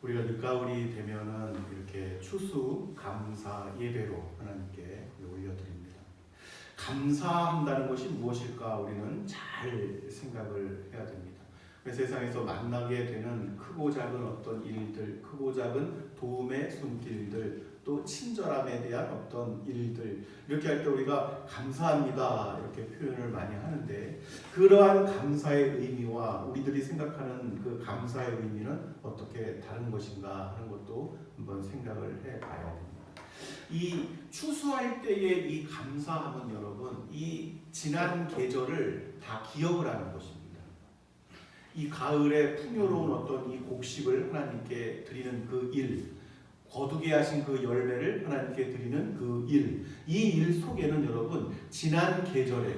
우리가 늦가을이 되면은 이렇게 추수 감사 예배로 하나님께 올려드립니다. 감사한다는 것이 무엇일까 우리는 잘 생각을 해야 됩니다. 세상에서 만나게 되는 크고 작은 어떤 일들, 크고 작은 도움의 손길들, 또 친절함에 대한 어떤 일들, 이렇게 할 때 우리가 감사합니다 이렇게 표현을 많이 하는데, 그러한 감사의 의미와 우리들이 생각하는 그 감사의 의미는 어떻게 다른 것인가 하는 것도 한번 생각을 해봐야 됩니다. 이 추수할 때의 이 감사함은 여러분, 이 지난 계절을 다 기억을 하는 것입니다. 이 가을에 풍요로운 어떤 이 곡식을 하나님께 드리는 그 일, 거두게 하신 그 열매를 하나님께 드리는 그 일, 이 일 속에는 여러분 지난 계절에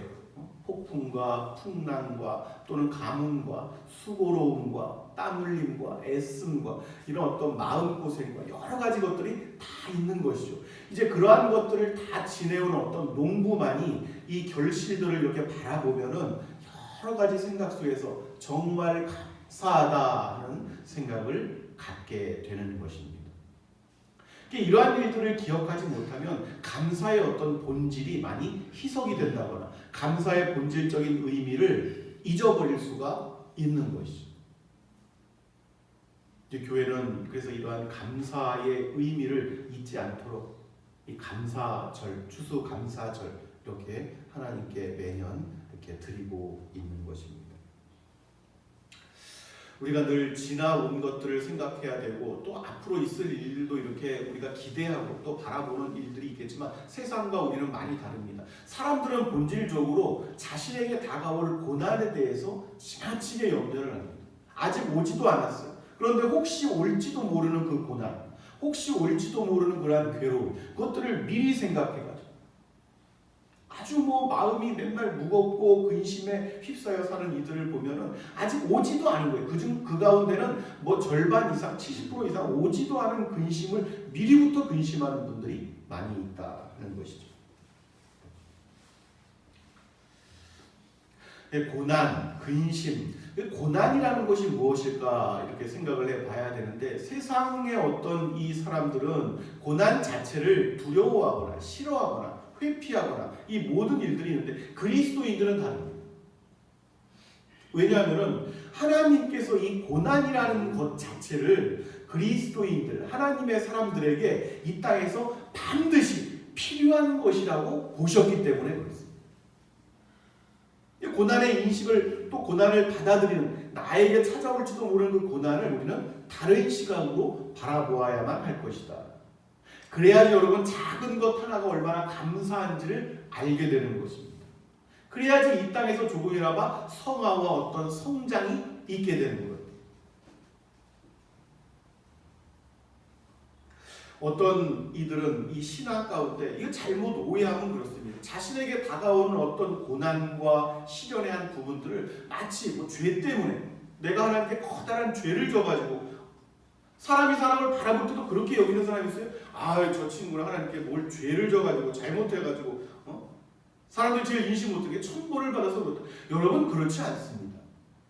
폭풍과 풍랑과 또는 가뭄과 수고로움과 땀 흘림과 애씀과 이런 어떤 마음고생과 여러 가지 것들이 다 있는 것이죠. 이제 그러한 것들을 다 지내온 어떤 농부만이 이 결실들을 이렇게 바라보면은 여러 가지 생각 속에서 정말 감사하다 하는 생각을 갖게 되는 것입니다. 이러한 일들을 기억하지 못하면 감사의 어떤 본질이 많이 희석이 된다거나 감사의 본질적인 의미를 잊어버릴 수가 있는 것이죠. 교회는 그래서 이러한 감사의 의미를 잊지 않도록 이 감사절, 추수 감사절 이렇게 하나님께 매년 이렇게 드리고 있는 것입니다. 우리가 늘 지나온 것들을 생각해야 되고 또 앞으로 있을 일도 이렇게 우리가 기대하고 또 바라보는 일들이 있겠지만 세상과 우리는 많이 다릅니다. 사람들은 본질적으로 자신에게 다가올 고난에 대해서 지나치게 염려를 합니다. 아직 오지도 않았어요. 그런데 혹시 올지도 모르는 그 고난, 혹시 올지도 모르는 그러한 괴로움, 그것들을 미리 생각해가지고 아주 마음이 맨날 무겁고 근심에 휩싸여 사는 이들을 보면은 아직 오지도 않은 거예요. 그 가운데는 절반 이상, 70% 이상 오지도 않은 근심을 미리부터 근심하는 분들이 많이 있다는 것이죠. 고난, 근심, 고난이라는 것이 무엇일까 이렇게 생각을 해봐야 되는데, 세상의 어떤 이 사람들은 고난 자체를 두려워하거나 싫어하거나 회피하거나 이 모든 일들이 있는데 그리스도인들은 다릅니다. 왜냐하면 하나님께서 이 고난이라는 것 자체를 그리스도인들, 하나님의 사람들에게 이 땅에서 반드시 필요한 것이라고 보셨기 때문에 그렇습니다. 고난의 인식을, 또 고난을 받아들이는, 나에게 찾아올지도 모르는 그 고난을 우리는 다른 시각으로 바라보아야만 할 것이다. 그래야지 여러분 작은 것 하나가 얼마나 감사한지를 알게 되는 것입니다. 그래야지 이 땅에서 조금이나마 성화와 어떤 성장이 있게 되는 거예요. 어떤 이들은 이 신앙 가운데 이거 잘못 오해하면 그렇습니다. 자신에게 다가오는 어떤 고난과 시련의 한 부분들을 마치 죄 때문에 내가 하나님께 커다란 죄를 져가지고, 사람이 사람을 바라볼 때도 그렇게 여기는 사람이 있어요. 저 친구는 하나님께 뭘 죄를 져가지고 잘못해가지고 사람들이 제일 인식 못하게 천벌을 받아서 그렇다. 여러분 그렇지 않습니다.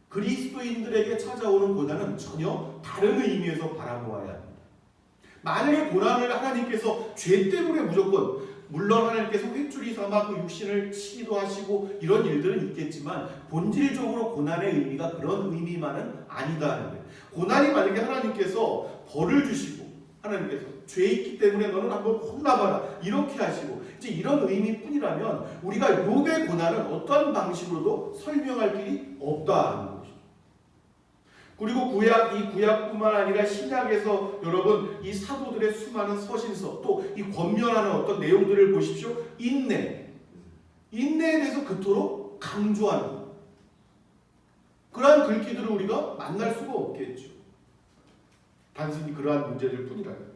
그리스도인들에게 찾아오는 고난은 전혀 다른 의미에서 바라보아야 합니다. 만약에 고난을 하나님께서 죄 때문에 무조건, 물론 하나님께서 횟줄이 삼아 그 육신을 치기도 하시고 이런 일들은 있겠지만 본질적으로 고난의 의미가 그런 의미만은 아니다는 거예요. 고난이 만약에 하나님께서 벌을 주시고, 하나님께서 죄 있기 때문에 너는 한번 혼나봐라 이렇게 하시고 이제 이런 의미뿐이라면 우리가 욥의 고난은 어떠한 방식으로도 설명할 길이 없다는 것이죠. 그리고 이 구약뿐만 아니라 신약에서 여러분 이 사도들의 수많은 서신서, 또 이 권면하는 어떤 내용들을 보십시오. 인내에 대해서 그토록 강조하는 거예요. 그러한 글귀들을 우리가 만날 수가 없겠죠. 단순히 그러한 문제들 뿐이라요.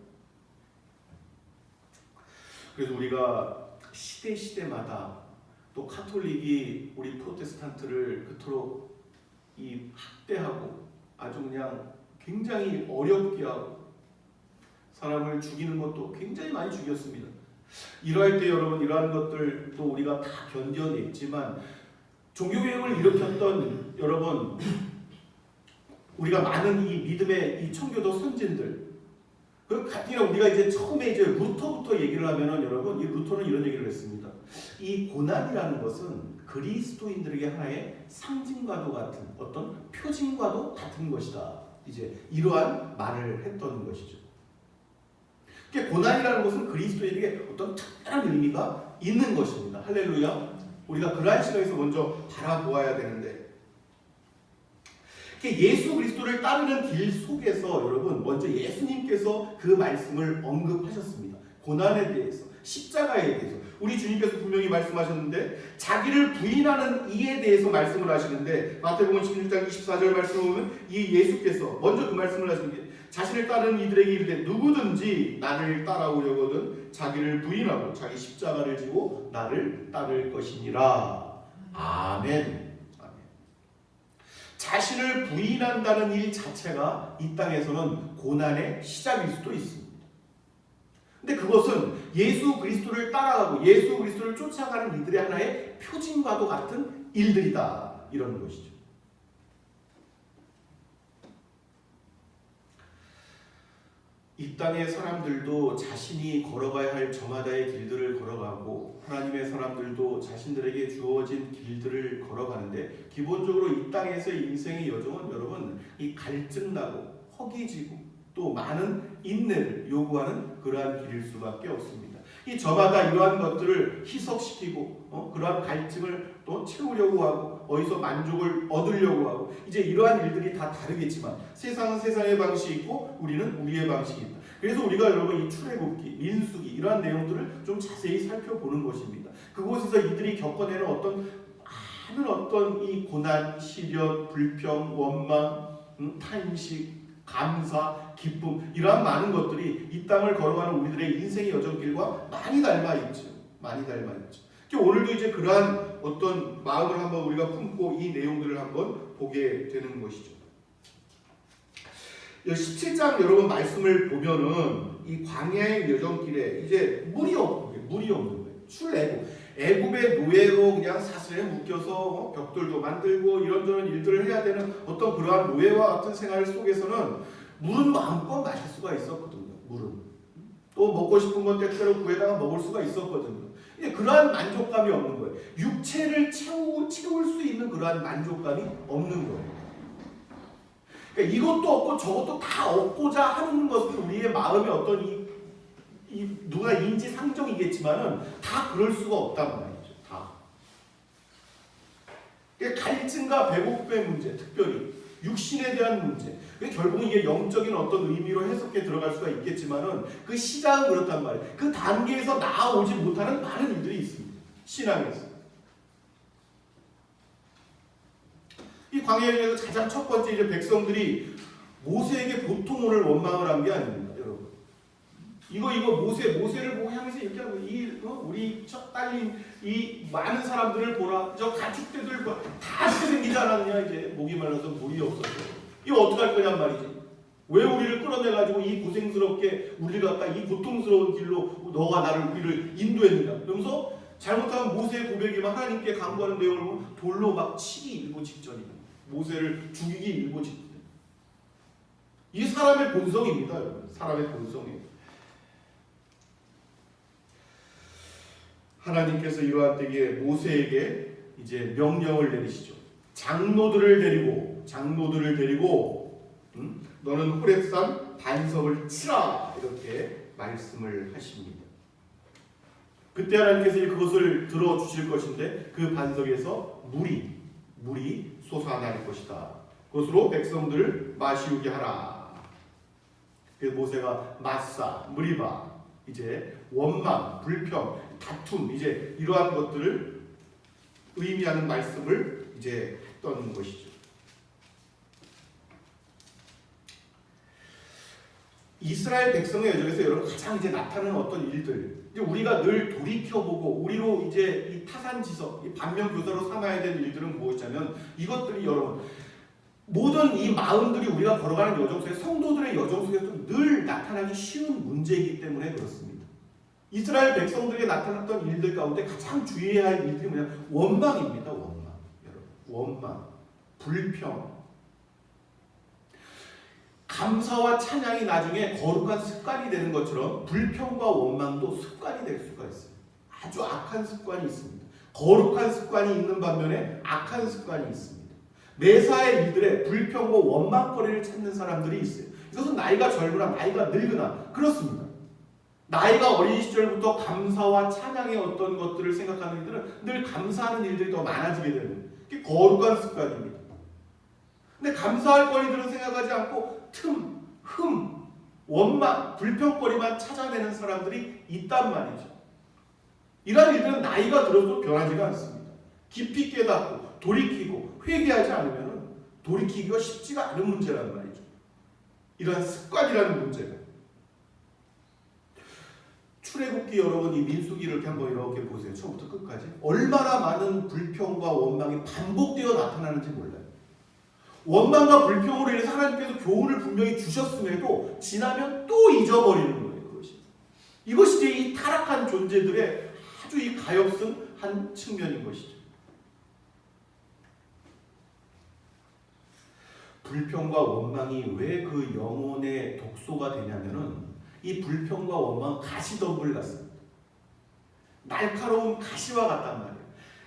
그래서 우리가 시대마다 또 카톨릭이 우리 프로테스탄트를 그토록 이 학대하고 아주 그냥 굉장히 어렵게 하고 사람을 죽이는 것도 굉장히 많이 죽였습니다. 이러할 때 여러분 이러한 것들도 우리가 다 견뎌냈지만 종교개혁을 일으켰던 여러분 우리가 많은 이 믿음의 이 청교도 선진들, 그 같은 우리가 이제 처음에 이제 루터부터 얘기를 하면은 여러분, 이 루터는 이런 얘기를 했습니다. 이 고난이라는 것은 그리스도인들에게 하나의 상징과도 같은 어떤 표징과도 같은 것이다. 이제 이러한 말을 했던 것이죠. 그러니까 고난이라는 것은 그리스도인에게 어떤 특별한 의미가 있는 것입니다. 할렐루야. 우리가 그러한 시각에서 먼저 바라보아야 되는데, 예수 그리스도를 따르는 길 속에서 여러분 먼저 예수님께서 그 말씀을 언급하셨습니다. 고난에 대해서, 십자가에 대해서 우리 주님께서 분명히 말씀하셨는데, 자기를 부인하는 이에 대해서 말씀을 하시는데, 마태복음 16장 24절 말씀을 보면 이 예수께서 먼저 그 말씀을 하시는 게, 자신을 따르는 이들에게 이르되 누구든지 나를 따라오려거든 자기를 부인하고 자기 십자가를 지고 나를 따를 것이니라. 아멘. 자신을 부인한다는 일 자체가 이 땅에서는 고난의 시작일 수도 있습니다. 근데 그것은 예수 그리스도를 따라가고 예수 그리스도를 쫓아가는 이들의 하나의 표징과도 같은 일들이다, 이런 것이죠. 이 땅의 사람들도 자신이 걸어가야 할 저마다의 길들을 걸어가고, 하나님의 사람들도 자신들에게 주어진 길들을 걸어가는데, 기본적으로 이 땅에서의 인생의 여정은 여러분 이 갈증나고 허기지고 또 많은 인내를 요구하는 그러한 길일 수밖에 없습니다. 이 저마다 이러한 것들을 희석시키고 그러한 갈증을 또 채우려고 하고 어디서 만족을 얻으려고 하고, 이제 이러한 일들이 다 다르겠지만 세상은 세상의 방식이 있고 우리는 우리의 방식이 있다. 그래서 우리가 여러분 이 출애굽기, 민수기 이러한 내용들을 좀 자세히 살펴보는 것입니다. 그곳에서 이들이 겪어내는 많은 어떤 이 고난, 시련, 불평, 원망, 탄식, 감사, 기쁨, 이러한 많은 것들이 이 땅을 걸어가는 우리들의 인생의 여정길과 많이 닮아있죠. 많이 닮아있죠. 오늘도 이제 그러한 어떤 마음을 한번 우리가 품고 이 내용들을 한번 보게 되는 것이죠. 17장 여러분 말씀을 보면은 이 광야의 여정길에 이제 물이 없는 거예요. 애굽의 노예로 그냥 사슬에 묶여서 벽돌도 만들고 이런저런 일들을 해야 되는 어떤 그러한 노예와 같은 생활 속에서는 물은 마음껏 마실 수가 있었거든요. 물은 또 먹고 싶은 건 때때로 구해다가 먹을 수가 있었거든요. 그러한 만족감이 없는 거예요. 육체를 채울 수 있는 그러한 만족감이 없는 거예요. 그러니까 이것도 없고 저것도 다 얻고자 하는 것은 우리의 마음의 어떤 누가 인지상정이겠지만은 다 그럴 수가 없단 말이죠. 다. 그러니까 갈증과 배고픔의 문제, 특별히 육신에 대한 문제. 결국은 이게 영적인 어떤 의미로 해석해 들어갈 수가 있겠지만은 그 시작은 그렇단 말이에요. 그 단계에서 나아오지 못하는 많은 일들이 있습니다. 신앙에서. 이 광야에서 가장 첫 번째 이제 백성들이 모세에게 보통을 원망을 한 게 아닙니다, 여러분. 이거 모세를 보고 향해서 이렇게 하고 우리 첫 딸린 이 많은 사람들을 보라, 저 가축대들 다 이렇게 생기지 않았느냐, 이제 목이 말라서 물이 없어서 이거 어떡할 거냔 말이지. 왜 우리를 끌어내가지고 이 고생스럽게 우리를 갖다 이 고통스러운 길로 너가 우리를 인도했느냐. 그러면서 잘못하면 모세의 고백이면 하나님께 간구하는 내용을 보면 돌로 막 치기 일보 직전이다. 모세를 죽이기 일보 직전. 이 사람의 본성입니다, 여러분. 사람의 본성이에요. 하나님께서 이러한 때에 모세에게 이제 명령을 내리시죠. 장로들을 데리고 너는 호렙산 반석을 치라, 이렇게 말씀을 하십니다. 그때 하나님께서 그것을 들어주실 것인데 그 반석에서 물이 솟아날 것이다. 그것으로 백성들을 마시우게 하라. 그래서 모세가 마사, 무리바, 이제 원망, 불평, 다툼, 이제 이러한 것들을 의미하는 말씀을 이제 했던 것이죠. 이스라엘 백성의 여정에서 여러분 가장 이제 나타나는 어떤 일들, 이제 우리가 늘 돌이켜보고 우리로 이제 이 타산지석, 이 반면교사로 삼아야 될 일들은 무엇이냐면, 이것들이 여러분 모든 이 마음들이 우리가 걸어가는 여정 속에, 성도들의 여정 속에서 늘 나타나기 쉬운 문제이기 때문에 그렇습니다. 이스라엘 백성들에게 나타났던 일들 가운데 가장 주의해야 할 일들이 뭐냐? 원망입니다. 원망. 여러분, 원망, 불평. 감사와 찬양이 나중에 거룩한 습관이 되는 것처럼 불평과 원망도 습관이 될 수가 있어요. 아주 악한 습관이 있습니다. 거룩한 습관이 있는 반면에 악한 습관이 있습니다. 매사의 일들에 불평과 원망거리를 찾는 사람들이 있어요. 이것은 나이가 젊으나 나이가 늙으나 그렇습니다. 나이가 어린 시절부터 감사와 찬양의 어떤 것들을 생각하는 일들은 늘 감사하는 일들이 더 많아지게 되는 게 거룩한 습관입니다. 근데 감사할 거리들은 생각하지 않고 원망, 불평거리만 찾아내는 사람들이 있단 말이죠. 이러한 일들은 나이가 들어도 변하지가 않습니다. 깊이 깨닫고 돌이키고 회개하지 않으면 돌이키기가 쉽지가 않은 문제란 말이죠. 이러한 습관이라는 문제가. 출애굽기 여러분 이 민수기 이렇게 한번 이렇게 보세요. 처음부터 끝까지 얼마나 많은 불평과 원망이 반복되어 나타나는지 몰라요. 원망과 불평으로 인해서 하나님께서 교훈을 분명히 주셨음에도 지나면 또 잊어버리는 거예요. 이것이 이제 이 타락한 존재들의 아주 이 가엾은 한 측면인 것이죠. 불평과 원망이 왜 그 영혼의 독소가 되냐면은 이 불평과 원망은 가시덤불 같습니다. 날카로운 가시와 같단 말이에요.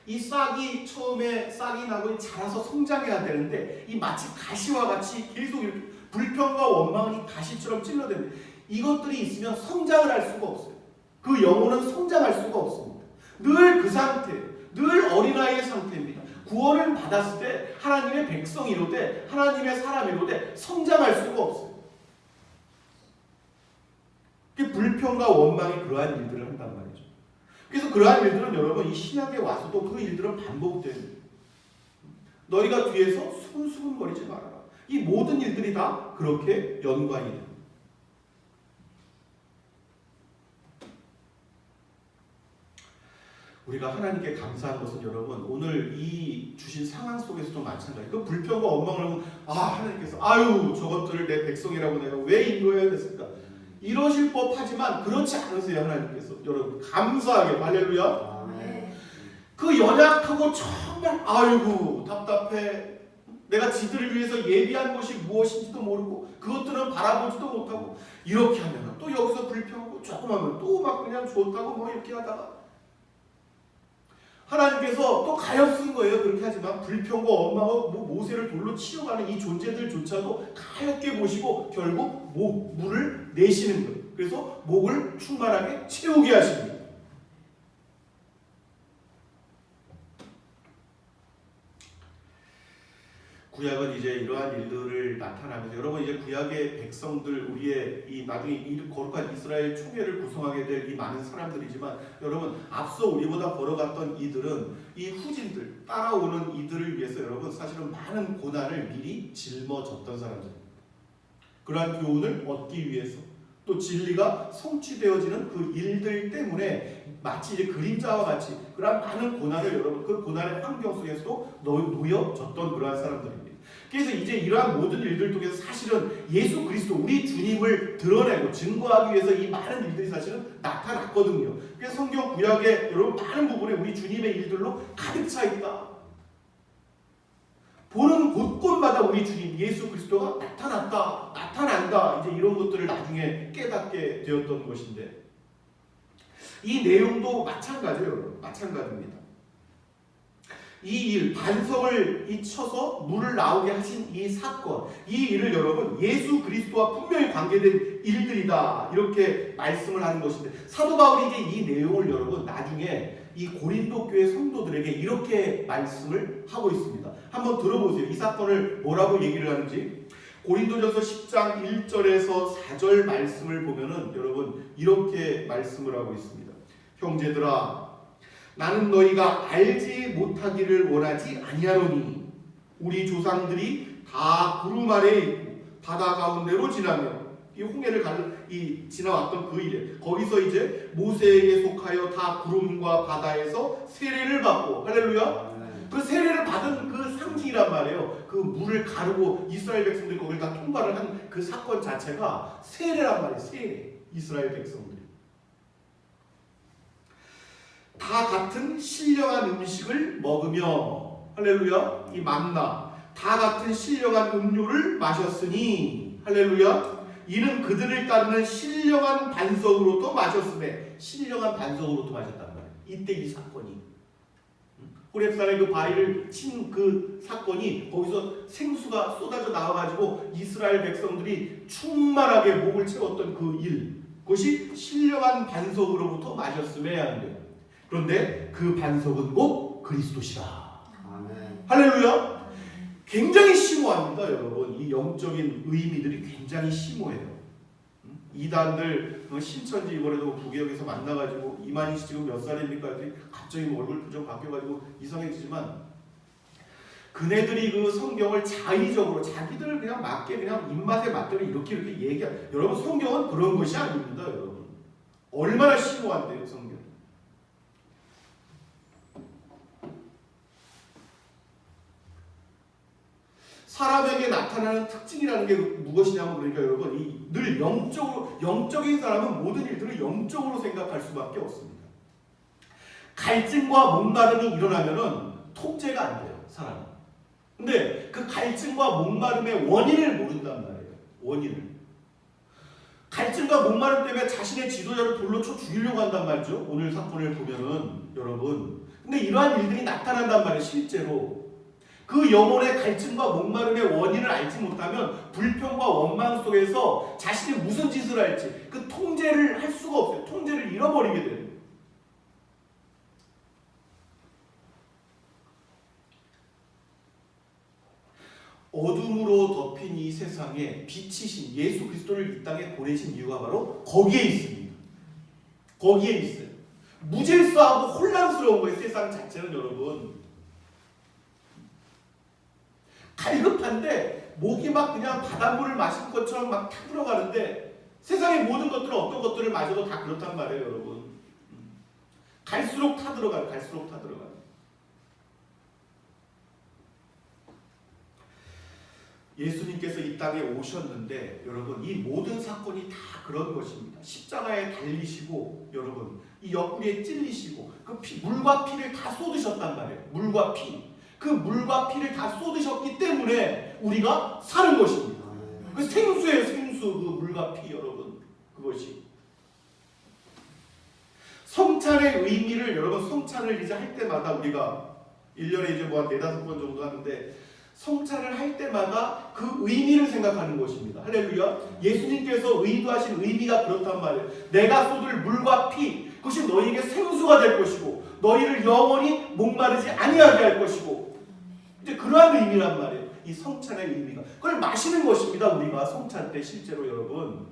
이 싹이 처음에 싹이 나고 자라서 성장해야 되는데 이 마치 가시와 같이 계속 이렇게 불평과 원망은 이 가시처럼 찔러대는데 이것들이 있으면 성장을 할 수가 없어요. 그 영혼은 성장할 수가 없습니다. 늘 그 상태예요. 늘 어린아이의 상태입니다. 구원을 받았을 때 하나님의 백성이로되 하나님의 사람이로되 성장할 수가 없어요. 불평과 원망이 그러한 일들을 한단 말이죠. 그래서 그러한 일들은 여러분 이 신약에 와서도 그 일들은 반복됩니다. 너희가 뒤에서 수근수근거리지 말아라. 이 모든 일들이 다 그렇게 연관이 됩니다. 우리가 하나님께 감사한 것은 여러분 오늘 이 주신 상황 속에서도 마찬가지예요. 그 불평과 원망을 하면 하나님께서 아유 저것들을 내 백성이라고 내가 왜 인도해야 됐을까? 이러실 법하지만 그렇지 않으세요. 하나님께서 여러분 감사하게 할렐루야. 그 연약하고 정말 아이고 답답해. 내가 지들을 위해서 예비한 것이 무엇인지도 모르고 그것들은 바라보지도 못하고 이렇게 하면 또 여기서 불평하고 조금 하면 또 막 그냥 좋다고 뭐 이렇게 하다가 하나님께서 또 가엾은 거예요. 그렇게 하지만 불평과 원망하고 모세를 돌로 치러가는 이 존재들조차도 가엾게 보시고 결국 물을 내시는 거예요. 그래서 목을 충만하게 채우게 하십니다. 구약은 이제 이러한 일들을 나타나면서 여러분 이제 구약의 백성들 우리의 이 나중에 이 거룩한 이스라엘 총회를 구성하게 될 이 많은 사람들이지만 여러분 앞서 우리보다 걸어갔던 이들은 이 후진들 따라오는 이들을 위해서 여러분 사실은 많은 고난을 미리 짊어졌던 사람들입니다. 그러한 교훈을 얻기 위해서 또 진리가 성취되어지는 그 일들 때문에 마치 이제 그림자와 같이 그러한 많은 고난을 여러분 그 고난의 환경 속에서도 놓여졌던 그러한 사람들입니다. 그래서 이제 이러한 모든 일들 통해서 사실은 예수 그리스도 우리 주님을 드러내고 증거하기 위해서 이 많은 일들이 사실은 나타났거든요. 그래서 성경 구약의 여러분 많은 부분에 우리 주님의 일들로 가득 차 있다. 보는 곳곳마다 우리 주님 예수 그리스도가 나타난다. 이제 이런 것들을 나중에 깨닫게 되었던 것인데 이 내용도 마찬가지예요. 마찬가지입니다. 이 일, 반석을 쳐서 물을 나오게 하신 이 사건, 이 일을 여러분 예수 그리스도와 분명히 관계된 일들이다 이렇게 말씀을 하는 것인데 사도 바울이 이제 이 내용을 여러분 나중에 이 고린도 교회 성도들에게 이렇게 말씀을 하고 있습니다. 한번 들어보세요. 이 사건을 뭐라고 얘기를 하는지. 고린도전서 10장 1절에서 4절 말씀을 보면은 여러분 이렇게 말씀을 하고 있습니다. 형제들아 나는 너희가 알지 못하기를 원하지 아니하노니 우리 조상들이 다 구름 아래에 있고 바다 가운데로 지나며 이 홍해를 지나왔던 그 일에 거기서 이제 모세에게 속하여 다 구름과 바다에서 세례를 받고 할렐루야. 그 세례를 받은 그 상징이란 말이에요. 그 물을 가르고 이스라엘 백성들이 거기를 다 통과를 한 그 사건 자체가 세례란 말이에요. 세례. 이스라엘 백성들이 다 같은 신령한 음식을 먹으며 할렐루야. 이 만나 다 같은 신령한 음료를 마셨으니 할렐루야. 이는 그들을 따르는 신령한 반석으로도 마셨음에 신령한 반석으로도 마셨단 말이에요. 이때 이 사건이 호렙산에 그 바위를 친 그 사건이 거기서 생수가 쏟아져 나와가지고 이스라엘 백성들이 충만하게 목을 채웠던 그 일, 그것이 신령한 반석으로부터 마셨음에 하는데요. 그런데 그 반석은 곧 그리스도시라. 아멘. 할렐루야. 굉장히 심오합니다, 여러분. 이 영적인 의미들이 굉장히 심오해요. 이단들 신천지 이번에도 부교역에서 만나가지고 이만희 씨 지금 몇 살입니까? 갑자기 얼굴 표정 바뀌어가지고 이상해지지만 그네들이 그 성경을 자의적으로 자기들 그냥 맞게 그냥 입맛에 맞대로 이렇게 얘기하. 여러분 성경은 그런 것이 아닙니다, 여러분. 얼마나 심오한데요, 성경. 사람에게 나타나는 특징이라는 게 무엇이냐면 그러니까 여러분 늘 영적인 사람은 모든 일들을 영적으로 생각할 수밖에 없습니다. 갈증과 목마름이 일어나면은 통제가 안 돼요, 사람은. 근데 그 갈증과 목마름의 원인을 모른단 말이에요. 원인을. 갈증과 목마름 때문에 자신의 지도자를 돌로 쳐 죽이려고 한단 말이죠. 오늘 사건을 보면은 여러분. 근데 이러한 일들이 나타난단 말이에요, 실제로. 그 영혼의 갈증과 목마름의 원인을 알지 못하면 불평과 원망 속에서 자신이 무슨 짓을 할지 그 통제를 할 수가 없어요. 통제를 잃어버리게 돼요. 어둠으로 덮인 이 세상에 빛이신 예수 그리스도를 이 땅에 보내신 이유가 바로 거기에 있습니다. 거기에 있어요. 무질서하고 혼란스러운 거예요, 세상 자체는 여러분. 갈급한데 목이 막 그냥 바닷물을 마신 것처럼 막 타들어가는데 세상의 모든 것들은 어떤 것들을 마셔도 다 그렇단 말이에요, 여러분. 갈수록 타들어가요. 갈수록 타들어가요. 예수님께서 이 땅에 오셨는데 여러분 이 모든 사건이 다 그런 것입니다. 십자가에 달리시고 여러분 이 옆구리에 찔리시고 그 물과 피를 다 쏟으셨단 말이에요. 물과 피. 그 물과 피를 다 쏟으셨기 때문에 우리가 사는 것입니다. 그 생수예요, 생수. 그 물과 피 여러분. 그것이. 성찬의 의미를 여러분 성찬을 이제 할 때마다 우리가 1년에 이제 뭐 한 4-5번 정도 하는데 성찬을 할 때마다 그 의미를 생각하는 것입니다. 할렐루야. 예수님께서 의도하신 의미가 그렇단 말이에요. 내가 쏟을 물과 피 그것이 너희에게 생수가 될 것이고 너희를 영원히 목마르지 아니하게 할 것이고 이제 그러한 의미란 말이에요. 이 성찬의 의미가. 그걸 마시는 것입니다. 우리가 성찬 때 실제로 여러분.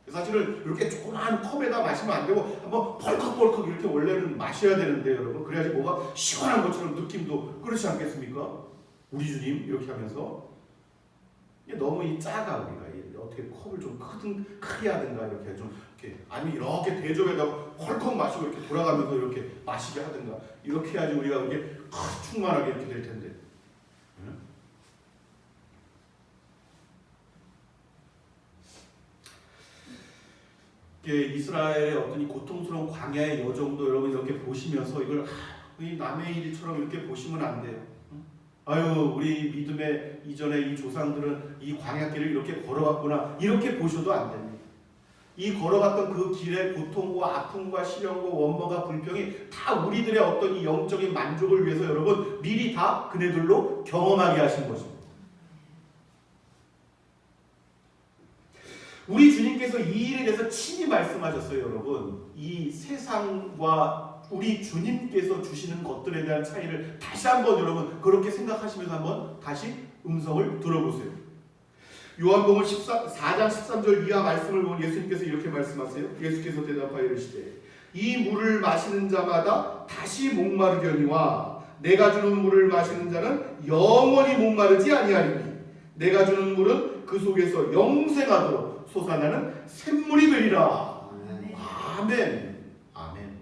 사실은 이렇게 조그마한 컵에다 마시면 안 되고 한번 벌컥벌컥 이렇게 원래는 마셔야 되는데 여러분. 그래야지 뭐가 시원한 것처럼 느낌도 그렇지 않겠습니까? 우리 주님 이렇게 하면서 너무 이 작아 우리가 어떻게 컵을 좀 크게 하든가 이렇게 좀 이렇게 아니면 이렇게 대접에다가 헐컥 마시고 이렇게 돌아가면서 이렇게 마시게 하든가 이렇게 해야지 우리가 이렇게 충만하게 이렇게 될 텐데. 이스라엘의 어떤 이 고통스러운 광야의 여정도 여러분 이렇게 보시면서 이걸 이 남의 일처럼 이렇게 보시면 안 돼요. 아유 우리 믿음의 이전에 이 조상들은 이 광야길을 이렇게 걸어왔구나 이렇게 보셔도 안 됩니다. 이 걸어갔던 그 길의 고통과 아픔과 시련과 원망과 불평이 다 우리들의 어떤 이 영적인 만족을 위해서 여러분 미리 다 그네들로 경험하게 하신 것입니다. 우리 주님께서 이 일에 대해서 친히 말씀하셨어요, 여러분. 이 세상과 우리 주님께서 주시는 것들에 대한 차이를 다시 한번 여러분 그렇게 생각하시면서 한번 다시 음성을 들어보세요. 요한복음 4장 13절 이하 말씀을 보면 예수님께서 이렇게 말씀하세요. 예수께서 대답하여 이르시되 이 물을 마시는 자마다 다시 목마르려니와 내가 주는 물을 마시는 자는 영원히 목마르지 아니하리니 내가 주는 물은 그 속에서 영생하도록 솟아나는 샘물이 되리라. 아멘. 아멘. 아멘.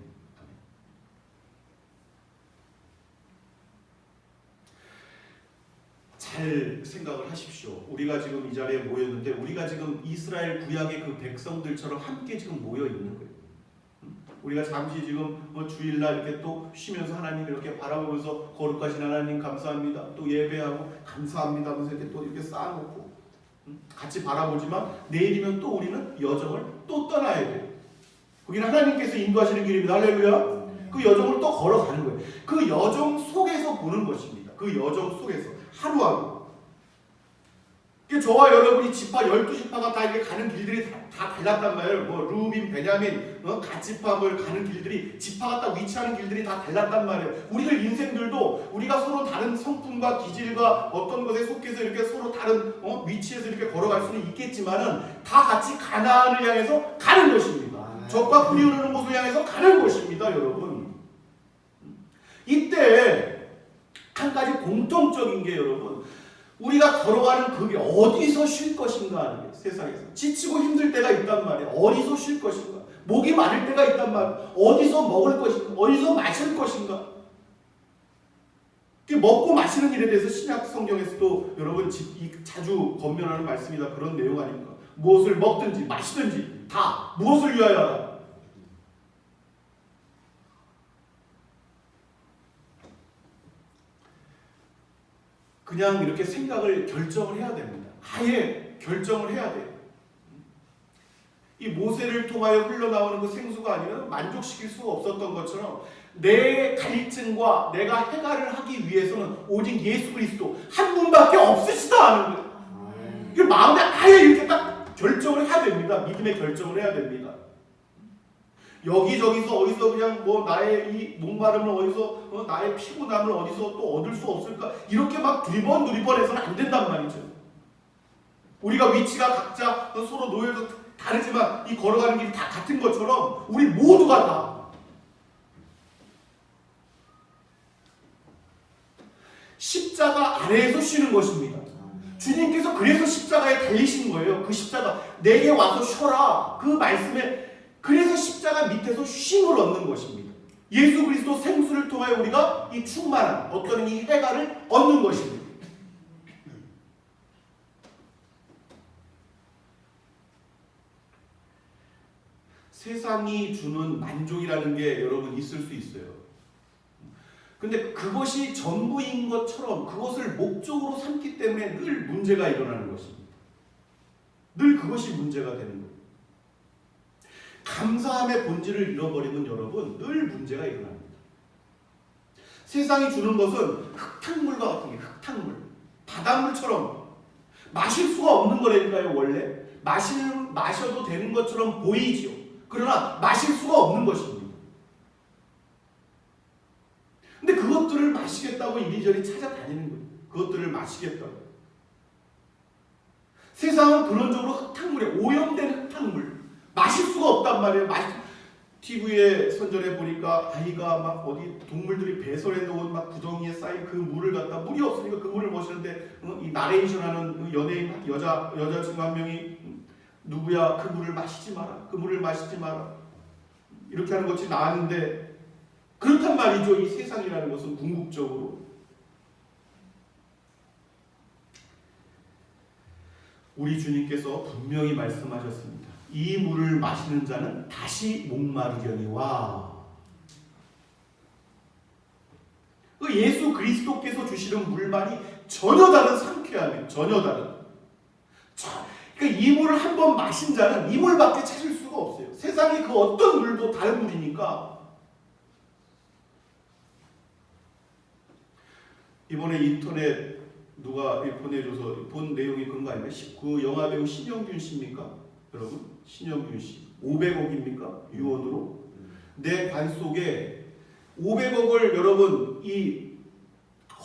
잘 생각을 하십시오. 우리가 지금 이 자리에 모였는데 우리가 지금 이스라엘 구약의 그 백성들처럼 함께 지금 모여 있는 거예요. 우리가 잠시 지금 주일날 이렇게 또 쉬면서 하나님 이렇게 바라보면서 거룩하신 하나님 감사합니다. 또 예배하고 감사합니다 하면서 이렇게 또 이렇게 쌓아놓고 같이 바라보지만 내일이면 또 우리는 여정을 또 떠나야 돼요. 거기는 하나님께서 인도하시는 길입니다. 할렐루야. 그 여정을 또 걸어가는 거예요. 그 여정 속에서 보는 것입니다. 그 여정 속에서 하루하루. 저와 여러분이 지파 12지파가 다 이렇게 가는 길들이 다 달랐단 말이에요. 뭐 루빈, 베냐민, 갓지파를 가는 길들이 지파가 딱 위치하는 길들이 다 달랐단 말이에요. 우리들 인생들도 우리가 서로 다른 성품과 기질과 어떤 것에 속해서 이렇게 서로 다른 위치에서 이렇게 걸어갈 수는 있겠지만은 다 같이 가나안을 향해서 가는 것입니다. 적과 꿀이 흐르는 곳을 향해서 가는 것입니다, 여러분. 이때 한 가지 공통적인 게 여러분, 우리가 걸어가는 그게 어디서 쉴 것인가, 세상에서 지치고 힘들 때가 있단 말이에요. 어디서 쉴 것인가, 목이 마를 때가 있단 말이에요. 어디서 먹을 것인가, 어디서 마실 것인가. 먹고 마시는 일에 대해서 신약 성경에서도 여러분 자주 권면하는 말씀이다. 그런 내용 아닙니까? 무엇을 먹든지 마시든지 다 무엇을 위하여 하라. 그냥 이렇게 생각을 결정을 해야 됩니다. 아예 결정을 해야 돼요. 이 모세를 통하여 흘러나오는 그 생수가 아니면 만족시킬 수가 없었던 것처럼 내 갈증과 내가 해결을 하기 위해서는 오직 예수 그리스도 한 분밖에 없으시다 하는 거예요. 이 마음에 아예 이렇게 딱 결정을 해야 됩니다. 믿음의 결정을 해야 됩니다. 여기저기서 어디서 그냥 나의 이 목마름을 어디서 나의 피곤함을 어디서 또 얻을 수 없을까 이렇게 막 두리번해서는 안 된단 말이죠. 우리가 위치가 각자 서로 놓여서 다르지만 이 걸어가는 길이 다 같은 것처럼 우리 모두가 다 십자가 아래에서 쉬는 것입니다. 주님께서 그래서 십자가에 달리신 거예요. 그 십자가 내게 와서 쉬어라 그 말씀에, 그래서 십자가 밑에서 쉼을 얻는 것입니다. 예수 그리스도 생수를 통하여 우리가 이 충만한 어떤 이 해가를 얻는 것입니다. 세상이 주는 만족이라는 게 여러분 있을 수 있어요. 근데 그것이 전부인 것처럼 그것을 목적으로 삼기 때문에 늘 문제가 일어나는 것입니다. 늘 그것이 문제가 되는 거예요. 감사함의 본질을 잃어버리면 여러분 늘 문제가 일어납니다. 세상이 주는 것은 흙탕물과 같은 게, 흙탕물, 바닷물처럼 마실 수가 없는 거라니까요. 원래 마셔도 되는 것처럼 보이지요. 그러나 마실 수가 없는 것입니다. 근데 그것들을 마시겠다고 이리저리 찾아다니는 거예요. 그것들을 마시겠다고. 세상은 근원적으로 흙탕물에 오염된 흙탕물, 마실 수가 없단 말이에요. TV에 선전해 보니까 아이가 막 어디 동물들이 배설해 놓은 막 구덩이에 쌓인 그 물을 갖다, 물이 없으니까 그 물을 마시는데 이 나레이션하는 연예인 여자친구 한 명이 누구야 그 물을 마시지 마라, 그 물을 마시지 마라 이렇게 하는 것이 나왔는데, 그렇단 말이죠. 이 세상이라는 것은 궁극적으로 우리 주님께서 분명히 말씀하셨습니다. 이 물을 마시는 자는 다시 목마르려니와. 그 예수 그리스도께서 주시는 물만이 전혀 다른 상쾌함이에요. 전혀 다른. 그러니까 이 물을 한번 마신 자는 이 물밖에 찾을 수가 없어요. 세상의 그 어떤 물도 다른 물이니까. 이번에 인터넷 누가 보내줘서 본 내용이 그런 거 아닙니까? 그 영화배우 신영균 씨입니까? 여러분, 신영균 씨 500억입니까? 유언으로 내 관 속에 500억을 여러분 이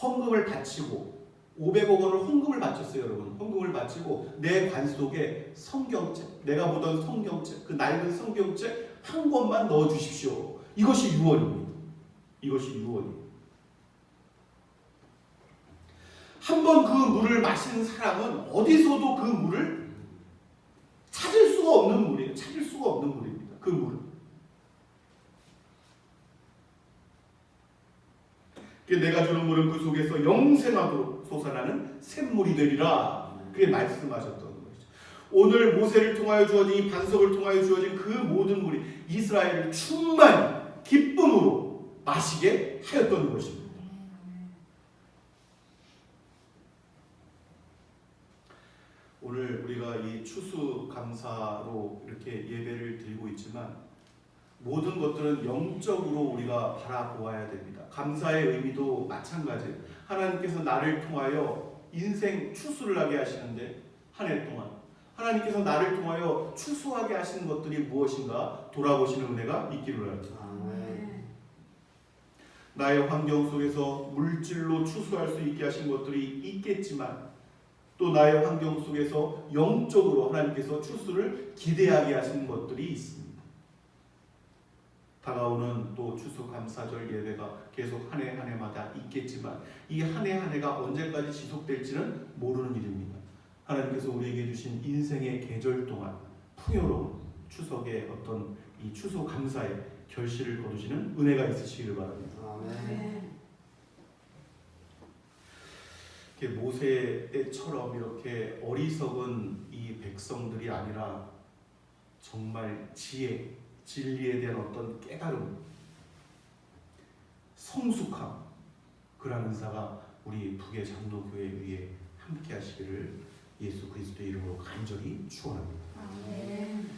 헌금을 바치고 500억 원을 헌금을 바쳤어요. 여러분, 헌금을 바치고 내 관 속에 성경책, 내가 보던 성경책, 그 낡은 성경책 한 권만 넣어 주십시오. 이것이 유언입니다. 이것이 유언입니다. 한번 그 물을 마시는 사람은 어디서도 그 물을 찾을 수가 없는 물이에요. 찾을 수가 없는 물입니다. 그 물은. 내가 주는 물은 그 속에서 영생하도록 솟아나는 샘물이 되리라. 그게 말씀하셨던 것이죠. 오늘 모세를 통하여 주어진 이 반석을 통하여 주어진 그 모든 물이 이스라엘을 충만히 기쁨으로 마시게 하였던 것입니다. 오늘 우리가 이 추수감사로 이렇게 예배를 드리고 있지만 모든 것들은 영적으로 우리가 바라보아야 됩니다. 감사의 의미도 마찬가지예요. 하나님께서 나를 통하여 인생 추수를 하게 하시는데 한 해 동안 하나님께서 나를 통하여 추수하게 하시는 것들이 무엇인가 돌아보시는 은혜가 있기를 바랍니다. 나의 환경 속에서 물질로 추수할 수 있게 하신 것들이 있겠지만 또 나의 환경 속에서 영적으로 하나님께서 추수를 기대하게 하시는 것들이 있습니다. 다가오는 또 추수감사절 예배가 계속 한 해 한 해마다 있겠지만 이 한 해 한 해가 언제까지 지속될지는 모르는 일입니다. 하나님께서 우리에게 주신 인생의 계절 동안 풍요로운 추석의 어떤 이 추수감사의 결실을 거두시는 은혜가 있으시기를 바랍니다. 아멘. 모세 때처럼 이렇게 어리석은 이 백성들이 아니라 정말 지혜, 진리에 대한 어떤 깨달음, 성숙함, 그러한 은사가 우리 북의 장로교회 위에 함께 하시기를 예수 그리스도의 이름으로 간절히 축원합니다. 아멘.